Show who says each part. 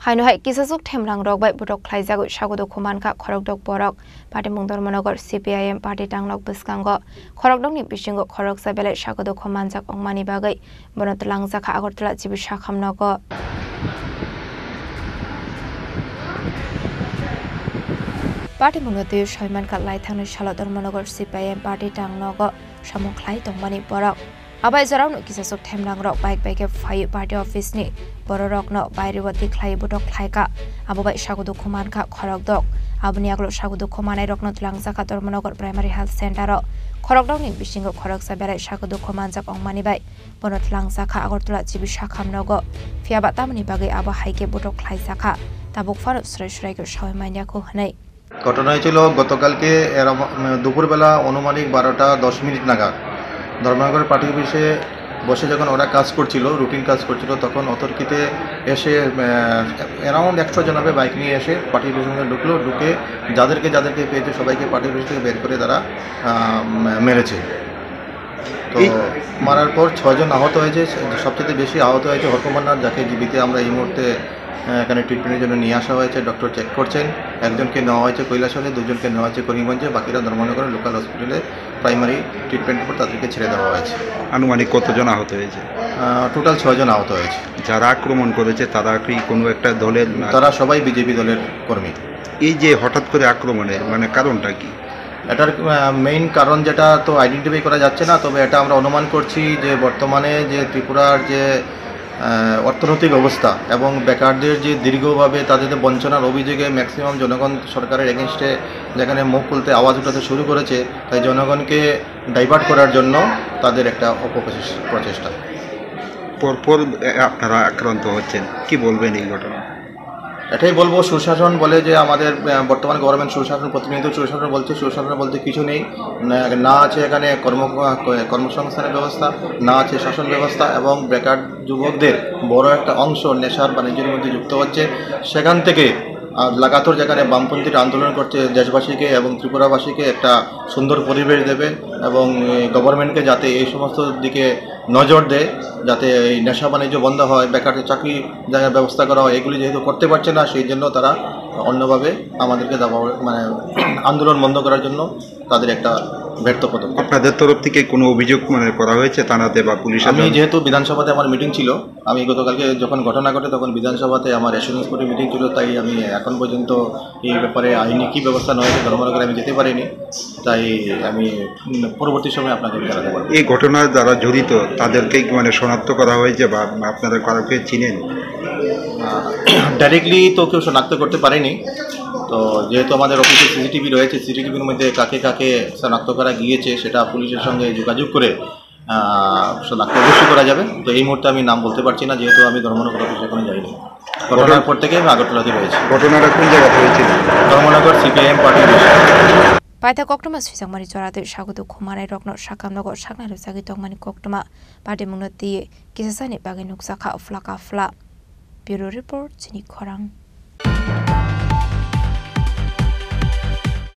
Speaker 1: Hainu kisasuk themlang rok bai butok khlaijagu sagodo khumanka khorokdok borok party mungdormanogor CPIM party tanglok biskango khorokdokni bisingo khoroksa belai sagodo khumanjak ongmani bagai bonotlang jakha agortla jibisha khamnogo party mungati soiman kalai thangni salodormanogor CPIM party tangnogo samukhlai tongmani borok Abai jarau kisasuk themlang rok bike phai party office ni borok no bairiwati khlai butok khlaika abai sagodo khumanka khorokdok abuni aglo sagodo khumanai rokno tlangjaka dormanogor primary health center ro khorokdokni bisingo khoroksa berai sagodo khumanjak ongmani bai bono tlangjaka agortla jibisha khamnogo fiaba tamni bagai aba haike butok khlaisaka tabuk faro srai ko soimanya ko hnai
Speaker 2: ঘটনা হয়েছিল গতকালকে দুপুরবেলা অনুমানিক 12টা 10 minute নাগাদ Dharmanagar party অফিসে বসে যখন ওরা কাজ করছিল রুটিন কাজ করছিল তখন অতর্কিতে এসে অ্যারাউন্ড 100 জন বাইক নিয়ে এসে পার্টি অফিসে ঢুকে যাদেরকে পেয়েছে সবাইকে পার্টি অফিস থেকে বের করে তারা মেরেছে তো মারার পর 6 জন আহত হয়েছে সবচেয়ে বেশি আহত হয়েছে হরকুমান্নাথ যাকে জীবিত আমরা এই মুহূর্তে এখানে ট্রিটমেন্টের জন্য নিয়ে আসা হয়েছে ডক্টর চেক করছেন একজনকে নেওয়া হয়েছে কৈলাসহরে দুজনকে নেওয়া হয়েছে করিমগঞ্জে বাকিরা ধর্মনগরের লোকাল হসপিটালে প্রাইমারি ট্রিটমেন্টের পর তাদেরকে ছেড়ে দেওয়া হয়েছে
Speaker 3: আনুমানিক কতজন আহত হয়েছে
Speaker 2: টোটাল 6 জন আহত হয়েছে
Speaker 3: যারা আক্রমণ করেছে তারা কি কোনো একটা দলের
Speaker 2: তারা সবাই বিজেপি দলের কর্মী
Speaker 3: এই যে হঠাৎ করে আক্রমণের মানে কারণটা কি
Speaker 2: এটার মেইন কারণ যেটা তো আইডেন্টিফাই করা যাচ্ছে না তবে এটা আমরা অনুমান করছি যে বর্তমানে যে ত্রিপুরার যে অর্থনৈতিক অবস্থা এবং বেকারদের যে দীর্ঘভাবে তাদের বঞ্চনার অভিযোগে ম্যাক্সিমাম জনগণ সরকারের এগেনস্টে যেখানে মুখ খুলতে আওয়াজ উঠাতে শুরু করেছে তাই জনগণকে ডাইভার্ট করার জন্য তাদের একটা অপপ্রচেষ্টা
Speaker 3: পরপর আপনারা আক্রান্ত হচ্ছেন কি বলবেন এই ঘটনা
Speaker 2: এটাই বলবো সুশাসন বলে যে আমাদের বর্তমান গভর্নমেন্ট সুশাসন প্রতিনিয়ত সুশাসন বলতে কিছু নেই না আছে এখানে কর্মসংস্থানের ব্যবস্থা না আছে শাসন ব্যবস্থা এবং বেকার যুবকদের বড় একটা অংশ নেশার বাণিজ্যের মধ্যে যুক্ত হচ্ছে সেখান থেকে লাগাতার যেখানে বামপন্থীরা আন্দোলন করছে দেশবাসীকে এবং ত্রিপুরাবাসীকে একটা সুন্দর পরিবেশ দেবে এবং গভর্নমেন্টকে যাতে এই সমস্ত দিকে নজর দেয় যাতে এই নেশা বাণিজ্য বন্ধ হয় বেকারদের চাকরি জায়গার ব্যবস্থা করা হয় এগুলি যেহেতু করতে পারছে না সেই জন্য তারা অন্যভাবে আমাদেরকে মানে আন্দোলন বন্ধ করার জন্য তাদের একটা ব্যর্থ পদক্ষেপ
Speaker 3: আপনাদের তরফ থেকে কোনো অভিযোগ করা হয়েছে থানাতে বা পুলিশ
Speaker 2: আমি যেহেতু বিধানসভাতে আমার মিটিং ছিল আমি গতকালকে যখন ঘটনা ঘটে তখন বিধানসভাতে আমার অ্যাসুরেন্স কোর্টের মিটিং ছিল তাই আমি এখন পর্যন্ত এই ব্যাপারে আইনি কী ব্যবস্থা নেওয়া হয়েছে ধর্মনগরে আমি যেতে পারিনি তাই আমি পরবর্তী সময় আপনাকে জানাতে পারবো
Speaker 3: এই ঘটনায় যারা জড়িত তাদেরকে মানে শনাক্ত করা হয়েছে বা আপনারা কাউকে চিনেন
Speaker 2: ডাইরেক্টলি তো কেউ শনাক্ত করতে পারেনি তো যেহেতু আমাদের অফিসে সিসিটিভি রয়েছে সিসিটিভির মধ্যে কাকে শনাক্ত করা গিয়েছে সেটা পুলিশের সঙ্গে যোগাযোগ করে শনাক্ত অবশ্যই করা যাবে তো এই মুহূর্তে আমি নাম বলতে পারছি না যেহেতু আমি ধর্মনগর অফিসে এখনো যাইনি ঘটনার পর থেকে আমি আগরতলাতে রয়েছি
Speaker 3: ঘটনাটা কোন জায়গাতে হয়েছিল
Speaker 2: Dharmanagar CPIM party
Speaker 1: Paita koktoma suisangmani chorate sagodo khumanai rokno sakamnogo saknaro sagi tongmani koktoma party mungnoti kisasani bagai nuksaka flaka fla Bureau Report Chini Khorang